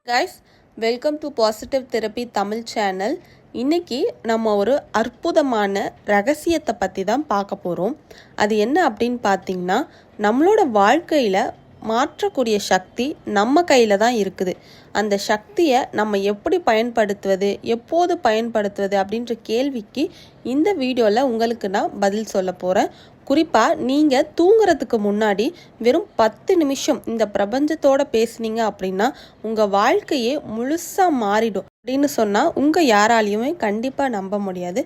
Guys, welcome to positive therapy Tamil channel. இன்னைக்கு நம்ம ஒரு அற்புதமான ரகசியத்தை பற்றி தான் பார்க்க போகிறோம். அது என்ன அப்படின்னு பார்த்தீங்கன்னா, நம்மளோட வாழ்க்கையில் மாற்றக்கூடிய சக்தி நம்ம கையில் தான் இருக்குது. அந்த சக்தியை நம்ம எப்படி பயன்படுத்துவது, எப்போது பயன்படுத்துவது அப்படின்ற கேள்விக்கு இந்த வீடியோவில் உங்களுக்கு நான் பதில் சொல்ல போகிறேன். குறிப்பாக நீங்கள் தூங்குறதுக்கு முன்னாடி வெறும் 10 நிமிஷம் இந்த பிரபஞ்சத்தோடு பேசுனீங்க அப்படின்னா உங்கள் வாழ்க்கையே முழுசாக மாறிடும் அப்படின்னு சொன்னால் உங்கள் யாராலையுமே கண்டிப்பாக நம்ப முடியாது.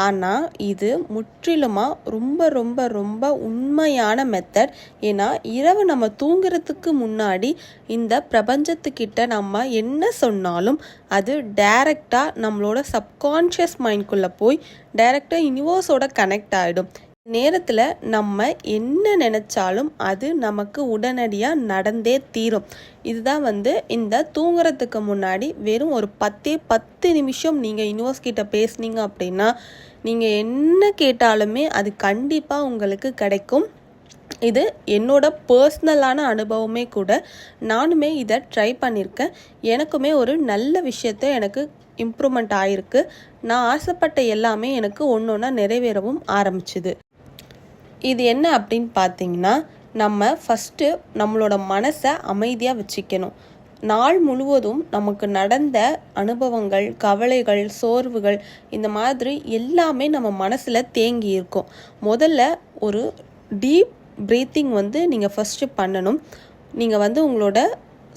ஆனால் இது முற்றிலுமாக ரொம்ப ரொம்ப ரொம்ப உண்மையான மெத்தட். ஏன்னா இரவு நம்ம தூங்குறதுக்கு முன்னாடி இந்த பிரபஞ்சத்துக்கிட்ட நம்ம என்ன சொன்னாலும் அது டைரெக்டாக நம்மளோட சப்கான்ஷியஸ் மைண்ட்குள்ளே போய் டைரெக்டாக யூனிவர்ஸோட கனெக்ட் ஆகிடும். நேரத்தில் நம்ம என்ன நினச்சாலும் அது நமக்கு உடனடியாக நடந்தே தீரும். இதுதான் இந்த தூங்குறதுக்கு முன்னாடி வெறும் ஒரு 10 நிமிஷம் நீங்கள் யூனிவர்ஸ் கிட்ட பேசுனீங்க அப்படின்னா நீங்கள் என்ன கேட்டாலுமே அது கண்டிப்பாக உங்களுக்கு கிடைக்கும். இது என்னோட பர்சனலான அனுபவமே கூட. நானுமே இதை ட்ரை பண்ணியிருக்கேன். எனக்குமே ஒரு நல்ல விஷயத்தை எனக்கு இம்ப்ரூவ்மெண்ட் ஆகிருக்கு. நான் ஆசைப்பட்ட எல்லாமே எனக்கு ஒன்று ஒன்றா நிறைவேறவும் ஆரம்பிச்சுது. இது என்ன அப்படின்னு பார்த்தீங்கன்னா, நம்ம ஃபஸ்ட்டு நம்மளோட மனசை அமைதியாக வச்சுக்கணும். நாள் முழுவதும் நமக்கு நடந்த அனுபவங்கள், கவலைகள், சோர்வுகள் இந்த மாதிரி எல்லாமே நம்ம மனசில் தேங்கி இருக்கும். முதல்ல ஒரு டீப் ப்ரீத்திங் நீங்கள் ஃபஸ்ட்டு பண்ணணும். நீங்கள் உங்களோட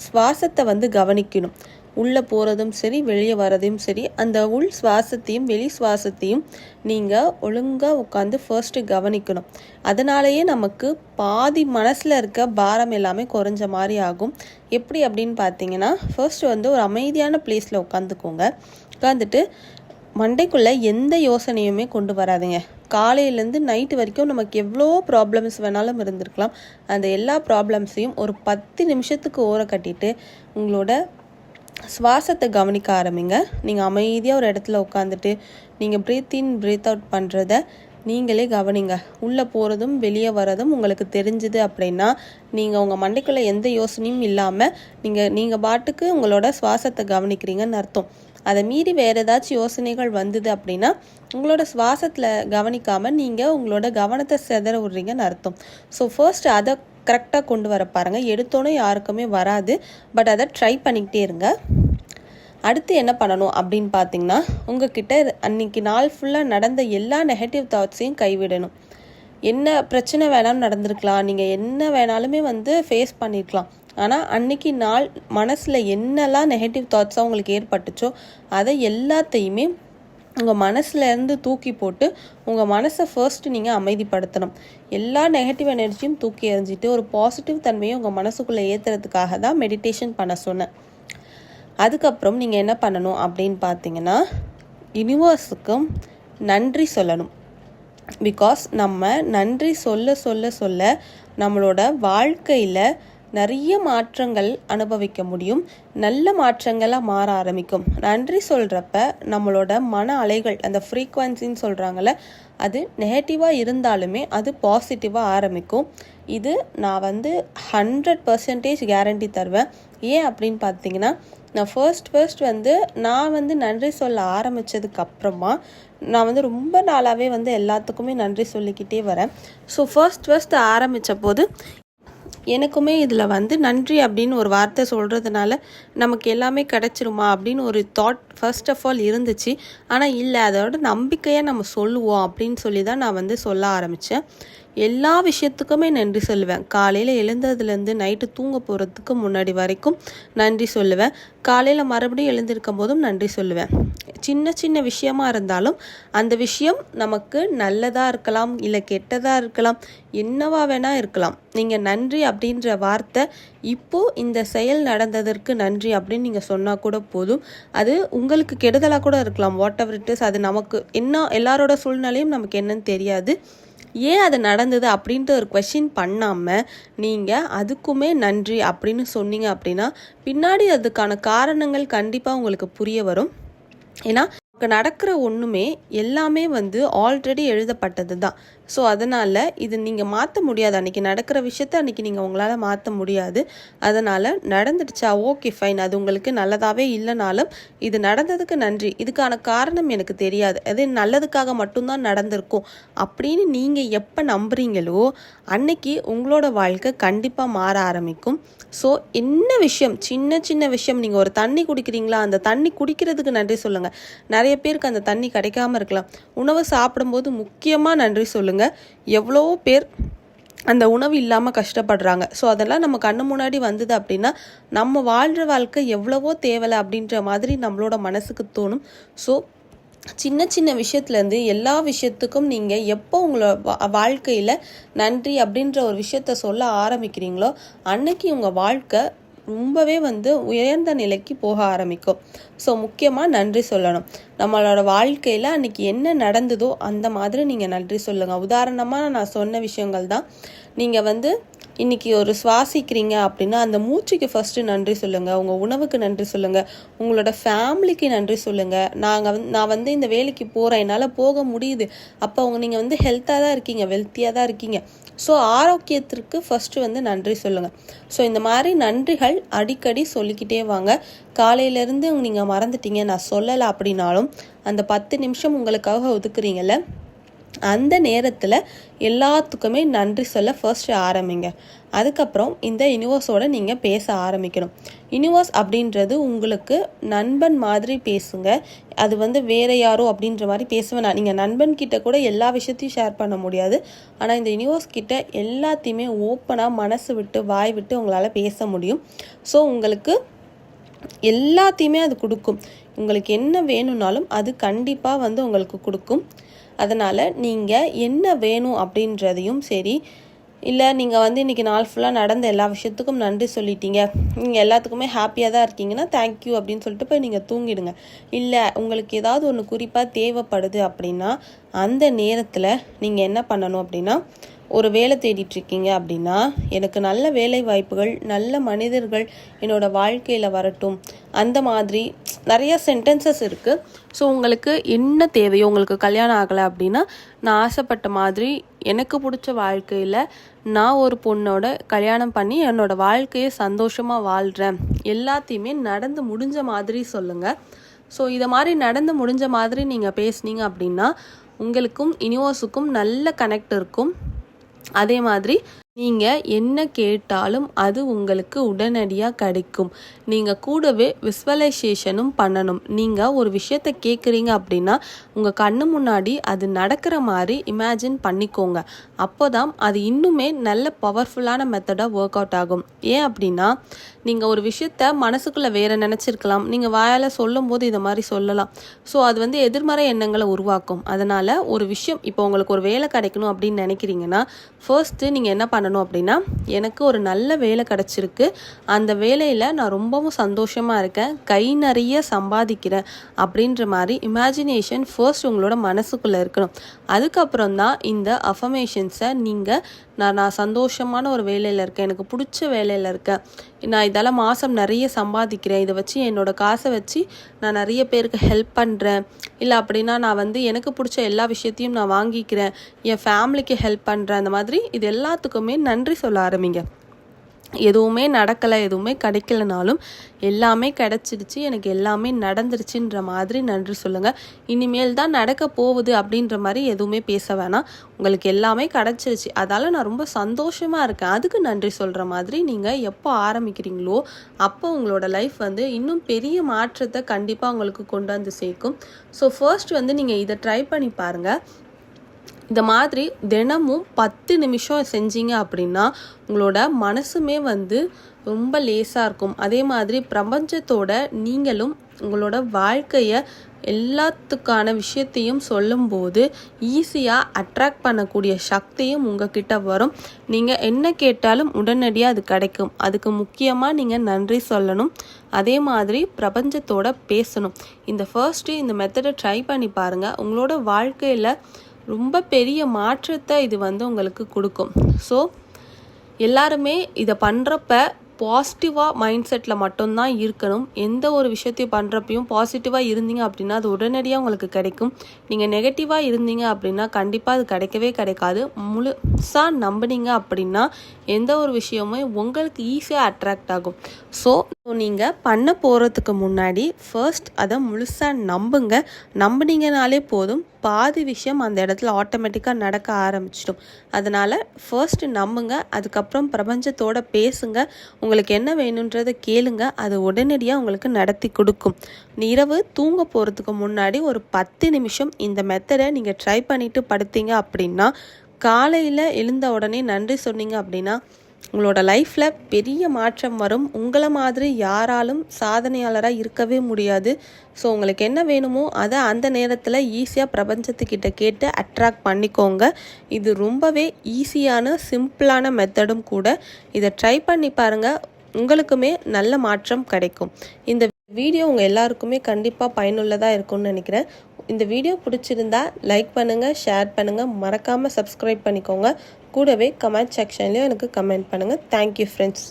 சுவாசத்தை கவனிக்கணும். உள்ளே போகிறதும் சரி, வெளியே வர்றதையும் சரி, அந்த உள் சுவாசத்தையும் வெளி சுவாசத்தையும் நீங்கள் ஒழுங்காக உட்காந்து ஃபர்ஸ்ட்டு கவனிக்கணும். அதனாலேயே நமக்கு பாதி மனசில் இருக்க பாரம் எல்லாமே குறைஞ்ச மாதிரி ஆகும். எப்படி அப்படின்னு பார்த்தீங்கன்னா, ஃபர்ஸ்ட்டு ஒரு அமைதியான பிளேஸில் உட்காந்துக்கோங்க. உட்காந்துட்டு மண்டைக்குள்ளே எந்த யோசனையுமே கொண்டு வராதுங்க. காலையிலேருந்து நைட்டு வரைக்கும் நமக்கு எவ்வளோ ப்ராப்ளம்ஸ் வேணாலும் இருந்திருக்கலாம். அந்த எல்லா ப்ராப்ளம்ஸையும் ஒரு 10 நிமிஷத்துக்கு ஓர கட்டிட்டு உங்களோட சுவாசத்தை கவனிக்க ஆரம்பிங்க. நீங்கள் அமைதியாக ஒரு இடத்துல உட்காந்துட்டு நீங்கள் ப்ரீத் இன் ப்ரீத் அவுட் பண்ணுறத நீங்களே கவனிங்க. உள்ளே போகிறதும் வெளியே வர்றதும் உங்களுக்கு தெரிஞ்சுது அப்படின்னா நீங்கள் உங்கள் மண்டைக்குள்ளே எந்த யோசனையும் இல்லாமல் நீங்கள் பாட்டுக்கு உங்களோட சுவாசத்தை கவனிக்கிறீங்கன்னு அர்த்தம். அதை மீறி வேறு ஏதாச்சும் யோசனைகள் வந்தது அப்படின்னா உங்களோட சுவாசத்தில் கவனிக்காமல் நீங்கள் உங்களோட கவனத்தை சிதற விட்றீங்கன்னு அர்த்தம். ஸோ ஃபர்ஸ்ட் அதை கரெக்டாக கொண்டு வர பாருங்கள். எடுத்தோன்னே யாருக்குமே வராது, பட் அதை ட்ரை பண்ணிக்கிட்டே இருங்க. அடுத்து என்ன பண்ணணும் அப்படின்னு பார்த்தீங்கன்னா, உங்ககிட்ட அன்றைக்கி நாள் ஃபுல்லாக நடந்த எல்லா நெகட்டிவ் தாட்ஸையும் கைவிடணும். என்ன பிரச்சனை வேணாலும் நடந்திருக்கலாம், நீங்கள் என்ன வேணாலுமே ஃபேஸ் பண்ணியிருக்கலாம். ஆனால் அன்றைக்கி நாள் மனசில் என்னெல்லாம் நெகட்டிவ் தாட்ஸாக உங்களுக்கு ஏற்பட்டுச்சோ அதை எல்லாத்தையுமே உங்கள் மனசுலேருந்து தூக்கி போட்டு உங்கள் மனசை ஃபர்ஸ்ட்டு நீங்கள் அமைதிப்படுத்தணும். எல்லா நெகட்டிவ் எனர்ஜியும் தூக்கி எறிஞ்சிட்டு ஒரு பாசிட்டிவ் தன்மையை உங்கள் மனசுக்குள்ளே ஏற்றுறதுக்காக தான் மெடிடேஷன் பண்ண சொன்னேன். அதுக்கப்புறம் நீங்கள் என்ன பண்ணணும் அப்படின்னு பார்த்தீங்கன்னா, யூனிவர்ஸுக்கும் நன்றி சொல்லணும். பிகாஸ் நம்ம நன்றி சொல்ல சொல்ல சொல்ல நம்மளோட வாழ்க்கையில் நிறைய மாற்றங்கள் அனுபவிக்க முடியும். நல்ல மாற்றங்களாக மாற ஆரம்பிக்கும். நன்றி சொல்கிறப்ப நம்மளோட மன அலைகள், அந்த ஃப்ரீக்வன்சின்னு சொல்கிறாங்கள, அது நெகட்டிவாக இருந்தாலுமே அது பாசிட்டிவாக ஆரம்பிக்கும். இது நான் 100% கேரண்டி தருவேன். ஏன் அப்படின்னு பார்த்தீங்கன்னா, நான் ஃபர்ஸ்ட் நான் நன்றி சொல்ல ஆரம்பித்ததுக்கப்புறமா நான் ரொம்ப நாளாகவே எல்லாத்துக்குமே நன்றி சொல்லிக்கிட்டே வரேன். ஸோ ஃபர்ஸ்ட் ஆரம்பித்த போது எனக்குமே இதில் நன்றி அப்படின்னு ஒரு வார்த்தை சொல்கிறதுனால நமக்கு எல்லாமே கிடச்சிருமா அப்படின்னு ஒரு தாட் ஃபர்ஸ்ட் ஆஃப் ஆல் இருந்துச்சு. ஆனால் இல்லை, அதோட நம்பிக்கையாக நம்ம சொல்லுவோம் அப்படின்னு சொல்லி தான் நான் சொல்ல ஆரம்பித்தேன். எல்லா விஷயத்துக்குமே நன்றி சொல்லுவேன். காலையில் எழுந்ததுலேருந்து நைட்டு தூங்க போகிறதுக்கு முன்னாடி வரைக்கும் நன்றி சொல்லுவேன். காலையில் மறுபடியும் எழுந்திருக்கும் போதும் நன்றி சொல்லுவேன். சின்ன சின்ன விஷயமா இருந்தாலும் அந்த விஷயம் நமக்கு நல்லதாக இருக்கலாம், இல்லை கெட்டதாக இருக்கலாம், என்னவா வேணால் இருக்கலாம். நீங்கள் நன்றி அப்படின்ற வார்த்தை இப்போது இந்த செயல் நடந்ததற்கு நன்றி அப்படின்னு நீங்கள் சொன்னால் கூட போதும். அது உங்களுக்கு கெடுதலாக கூட இருக்கலாம். வாட் எவர் இட் இஸ், அது நமக்கு என்ன, எல்லாரோட சூழ்நிலையும் நமக்கு என்னன்னு தெரியாது. ஏன் அது நடந்தது அப்படின்ட்டு ஒரு கொஷின் பண்ணாமல் நீங்கள் அதுக்குமே நன்றி அப்படின்னு சொன்னீங்க அப்படின்னா பின்னாடி அதுக்கான காரணங்கள் கண்டிப்பாக உங்களுக்கு புரிய வரும். ஏன்னா நடக்கிற ஒன்றுமே எல்லாமே வந்து ஆல்ரெடி எழுதப்பட்டது தான். ஸோ அதனால் இது நீங்கள் மாற்ற முடியாது. அன்றைக்கி நடக்கிற விஷயத்த அன்றைக்கி நீங்கள் உங்களால் மாற்ற முடியாது. அதனால் நடந்துடுச்சா, ஓகே ஃபைன், அது உங்களுக்கு நல்லதாகவே இல்லைனாலும் இது நடந்ததுக்கு நன்றி, இதுக்கான காரணம் எனக்கு தெரியாது, அது நல்லதுக்காக மட்டும்தான் நடந்திருக்கும் அப்படின்னு நீங்கள் எப்போ நம்புறீங்களோ அன்னைக்கு உங்களோட வாழ்க்கை கண்டிப்பாக மாற ஆரம்பிக்கும். ஸோ என்ன விஷயம், சின்ன சின்ன விஷயம், நீங்கள் ஒரு தண்ணி குடிக்கிறீங்களா, அந்த தண்ணி குடிக்கிறதுக்கு நன்றி சொல்லுங்கள். நிறைய பேருக்கு அந்த தண்ணி கிடைக்காம இருக்கலாம். உணவு சாப்பிடும்போது முக்கியமாக நன்றி சொல்லுங்கள். எவ்வளோ பேர் அந்த உணவு இல்லாமல் கஷ்டப்படுறாங்க. ஸோ அதெல்லாம் நம்ம கண்ணு முன்னாடி வந்தது அப்படின்னா நம்ம வாழ்கிற வாழ்க்கை எவ்வளவோ தேவலை அப்படின்ற மாதிரி நம்மளோட மனசுக்கு தோணும். ஸோ சின்ன சின்ன விஷயத்துலேருந்து எல்லா விஷயத்துக்கும் நீங்கள் எப்போ உங்களோட வாழ்க்கையில் நன்றி அப்படின்ற ஒரு விஷயத்த சொல்ல ஆரம்பிக்கிறீங்களோ அன்னைக்கு உங்கள் வாழ்க்கை ரொம்பவே வந்து உயர்ந்த நிலைக்கு போக ஆரம்பிக்கும். ஸோ முக்கியமாக நன்றி சொல்லணும். நம்மளோட வாழ்க்கையில் அன்றைக்கி என்ன நடந்ததோ அந்த மாதிரி நீங்கள் நன்றி சொல்லுங்கள். உதாரணமாக நான் சொன்ன விஷயங்கள் தான். நீங்கள் வந்து இன்றைக்கி ஒரு சுவாசிக்கிறீங்க அப்படின்னா அந்த மூச்சுக்கு ஃபஸ்ட்டு நன்றி சொல்லுங்கள், உங்கள் உணவுக்கு நன்றி சொல்லுங்கள், உங்களோட ஃபேமிலிக்கு நன்றி சொல்லுங்கள். நான் வந்து இந்த வேலைக்கு போகிறேன், என்னால் போக முடியுது, அப்போ நீங்கள் வந்து ஹெல்த்தாக தான் இருக்கீங்க, வெல்த்தியாக தான் இருக்கீங்க. ஸோ ஆரோக்கியத்திற்கு ஃபஸ்ட்டு வந்து நன்றி சொல்லுங்கள். ஸோ இந்த மாதிரி நன்றிகள் அடிக்கடி சொல்லிக்கிட்டே வாங்க. காலையிலேருந்து நீங்கள் மறந்துட்டீங்க, நான் சொல்லலை அப்படின்னாலும் அந்த 10 நிமிஷம் உங்களுக்காக ஒதுக்குறீங்கல்ல, அந்த நேரத்தில் எல்லாத்துக்குமே நன்றி சொல்ல ஃபர்ஸ்ட் ஆரம்பிங்க. அதுக்கப்புறம் இந்த யூனிவர்ஸோட நீங்கள் பேச ஆரம்பிக்கணும். யூனிவர்ஸ் அப்படின்றது உங்களுக்கு நண்பன் மாதிரி பேசுங்க. அது வந்து வேற யாரோ அப்படின்ற மாதிரி பேசுவேன். நீங்கள் நண்பன்கிட்ட கூட எல்லா விஷயத்தையும் ஷேர் பண்ண முடியாது. ஆனால் இந்த யூனிவர்ஸ் கிட்ட எல்லாத்தையுமே ஓப்பனாக மனசு விட்டு வாய் விட்டு உங்களால் பேச முடியும். ஸோ உங்களுக்கு எல்லாத்தையுமே அது கொடுக்கும். உங்களுக்கு என்ன வேணும்னாலும் அது கண்டிப்பாக வந்து உங்களுக்கு கொடுக்கும். அதனால் நீங்கள் என்ன வேணும் அப்படின்றதையும் சரி, இல்லை நீங்கள் வந்து இன்றைக்கி நாள் ஃபுல்லாக நடந்த எல்லா விஷயத்துக்கும் நன்றி சொல்லிட்டீங்க, நீங்கள் எல்லாத்துக்குமே ஹாப்பியாக தான் இருக்கீங்கன்னா தேங்க்யூ அப்படின்னு சொல்லிட்டு போய் நீங்கள் தூங்கிடுங்க. இல்லை உங்களுக்கு ஏதாவது ஒன்று குறிப்பாக தேவைப்படுது அப்படின்னா அந்த நேரத்தில் நீங்கள் என்ன பண்ணணும் அப்படின்னா, ஒரு வேலை தேடிட்டுருக்கீங்க அப்படின்னா எனக்கு நல்ல வேலை வாய்ப்புகள், நல்ல மனிதர்கள் என்னோடய வாழ்க்கையில் வரட்டும், அந்த மாதிரி நிறைய சென்டென்சஸ் இருக்குது. ஸோ உங்களுக்கு என்ன தேவையோ, உங்களுக்கு கல்யாணம் ஆகலை அப்படின்னா நான் ஆசைப்பட்ட மாதிரி எனக்கு பிடிச்ச வாழ்க்கையில் நான் ஒரு பொண்ணோட கல்யாணம் பண்ணி என்னோடய வாழ்க்கையை சந்தோஷமாக வாழ்கிறேன், எல்லாத்தையுமே நடந்து முடிஞ்ச மாதிரி சொல்லுங்கள். ஸோ இதை மாதிரி நடந்து முடிஞ்ச மாதிரி நீங்கள் பேசுனீங்க அப்படின்னா உங்களுக்கும் யூனிவர்ஸுக்கும் நல்ல கனெக்ட் இருக்கும். அதே மாதிரி நீங்கள் என்ன கேட்டாலும் அது உங்களுக்கு உடனடியாக கிடைக்கும். நீங்கள் கூடவே விஸ்வலைசேஷனும் பண்ணணும். நீங்கள் ஒரு விஷயத்தை கேட்குறீங்க அப்படின்னா உங்கள் கண்ணு முன்னாடி அது நடக்கிற மாதிரி இமேஜின் பண்ணிக்கோங்க. அப்போ தான் அது இன்னுமே நல்ல பவர்ஃபுல்லான மெத்தடாக ஒர்க் அவுட் ஆகும். ஏன் அப்படின்னா நீங்கள் ஒரு விஷயத்த மனசுக்குள்ளே வேறு நினச்சிருக்கலாம், நீங்கள் வாயால் சொல்லும் போது இதை மாதிரி சொல்லலாம். ஸோ அது வந்து எதிர்மறை எண்ணங்களை உருவாக்கும். அதனால் ஒரு விஷயம், இப்போ உங்களுக்கு ஒரு வேலை கிடைக்கணும் அப்படின்னு நினைக்கிறீங்கன்னா ஃபர்ஸ்ட்டு நீங்கள் என்ன பண்ணணும் அப்படின்னா, எனக்கு ஒரு நல்ல வேலை கிடச்சிருக்கு, அந்த வேலையில் நான் ரொம்பவும் சந்தோஷமாக இருக்கேன், கை நிறைய சம்பாதிக்கிறேன் அப்படின்ற மாதிரி இமேஜினேஷன் ஃபர்ஸ்ட் உங்களோட மனசுக்குள்ளே இருக்கணும். அதுக்கப்புறம் தான் இந்த அஃபர்மேஷன்ஸை நீங்கள் நான் சந்தோஷமான ஒரு வேலையில் இருக்கேன், எனக்கு பிடிச்ச வேலையில் இருக்கேன், நான் இதால் மாதம் நிறைய சம்பாதிக்கிறேன், இதை வச்சு என்னோடய காசை வச்சு நான் நிறைய பேருக்கு ஹெல்ப் பண்ணுறேன், இல்லை அப்படின்னா நான் வந்து எனக்கு பிடிச்ச எல்லா விஷயத்தையும் நான் வாங்கிக்கிறேன், என் ஃபேமிலிக்கு ஹெல்ப் பண்ணுறேன், அந்த மாதிரி இது எல்லாத்துக்குமே நன்றி சொல்ல ஆரம்பிங்க. எதுவுமே நடக்கலை, எதுவுமே கிடைக்கலனாலும் எல்லாமே கிடச்சிடுச்சு, எனக்கு எல்லாமே நடந்துருச்சுன்ற மாதிரி நன்றி சொல்லுங்கள். இனிமேல் தான் நடக்க போகுது அப்படின்ற மாதிரி எதுவுமே பேச வேணாம். உங்களுக்கு எல்லாமே கிடச்சிருச்சு, அதால் நான் ரொம்ப சந்தோஷமாக இருக்கேன், அதுக்கு நன்றி சொல்கிற மாதிரி நீங்கள் எப்போ ஆரம்பிக்கிறீங்களோ அப்போ உங்களோட லைஃப் வந்து இன்னும் பெரிய மாற்றத்தை கண்டிப்பாக உங்களுக்கு கொண்டு வந்து சேர்க்கும். ஸோ ஃபர்ஸ்ட் வந்து நீங்கள் இதை ட்ரை பண்ணி பாருங்கள். இந்த மாதிரி தினமும் 10 நிமிஷம் செஞ்சீங்க அப்படின்னா உங்களோட மனசுமே வந்து ரொம்ப லேசாக இருக்கும். அதே மாதிரி பிரபஞ்சத்தோட நீங்களும் உங்களோட வாழ்க்கையை எல்லாத்துக்கான விஷயத்தையும் சொல்லும்போது ஈஸியாக அட்ராக்ட் பண்ணக்கூடிய சக்தியும் உங்ககிட்ட வரும். நீங்கள் என்ன கேட்டாலும் உடனடியாக அது கிடைக்கும். அதுக்கு முக்கியமாக நீங்கள் நன்றி சொல்லணும். அதே மாதிரி பிரபஞ்சத்தோட பேசணும். இந்த மெத்தடை ட்ரை பண்ணி பாருங்கள். உங்களோட வாழ்க்கையில் ரொம்ப பெரிய மாற்றத்தை இது வந்து உங்களுக்கு கொடுக்கும். ஸோ எல்லாருமே இதை பண்ணுறப்ப பாசிட்டிவாக மைண்ட் செட்டில் மட்டும்தான் இருக்கணும். எந்த ஒரு விஷயத்தையும் பண்ணுறப்பையும் பாசிட்டிவாக இருந்தீங்க அப்படின்னா அது உடனடியாக உங்களுக்கு கிடைக்கும். நீங்கள் நெகட்டிவாக இருந்தீங்க அப்படின்னா கண்டிப்பாக அது கிடைக்கவே கிடைக்காது. முழுசாக நம்பினீங்க அப்படின்னா எந்த ஒரு விஷயமுமே உங்களுக்கு ஈஸியாக அட்ராக்ட் ஆகும். ஸோ நீங்கள் பண்ண போகிறதுக்கு முன்னாடி ஃபர்ஸ்ட் அதை முழுசாக நம்புங்க. நம்பினீங்கனாலே போதும், பாதி விஷயம் அந்த இடத்துல ஆட்டோமேட்டிக்காக நடக்க ஆரம்பிச்சிடும். அதனால் ஃபர்ஸ்ட் நம்புங்க, அதுக்கப்புறம் பிரபஞ்சத்தோட பேசுங்க, உங்களுக்கு என்ன வேணுன்றதை கேளுங்க, அது உடனடியாக உங்களுக்கு நடத்தி கொடுக்கும். இரவு தூங்க போகிறதுக்கு முன்னாடி ஒரு 10 நிமிஷம் இந்த மெத்தடை நீங்கள் ட்ரை பண்ணிவிட்டு படுத்தீங்க அப்படின்னா காலையில் எழுந்த உடனே நன்றி சொன்னீங்க அப்படின்னா உங்களோட லைஃப்பில் பெரிய மாற்றம் வரும். உங்களை மாதிரி யாராலும் சாதனையாளராக இருக்கவே முடியாது. ஸோ உங்களுக்கு என்ன வேணுமோ அதை அந்த நேரத்தில் ஈஸியாக பிரபஞ்சத்துக்கிட்ட கேட்டு அட்ராக்ட் பண்ணிக்கோங்க. இது ரொம்பவே ஈஸியான சிம்பிளான மெத்தடும் கூட. இதை ட்ரை பண்ணி பாருங்கள், உங்களுக்குமே நல்ல மாற்றம் கிடைக்கும். இந்த வீடியோ உங்கள் எல்லாருக்குமே கண்டிப்பாக பயனுள்ளதாக இருக்கும்னு நினைக்கிறேன். இந்த வீடியோ பிடிச்சிருந்தா லைக் பண்ணுங்கள், ஷேர் பண்ணுங்கள், மறக்காமல் சப்ஸ்கிரைப் பண்ணிக்கோங்க. கூடவே கமெண்ட் செக்ஷன்லேயும் எனக்கு கமெண்ட் பண்ணுங்கள். Thank you friends.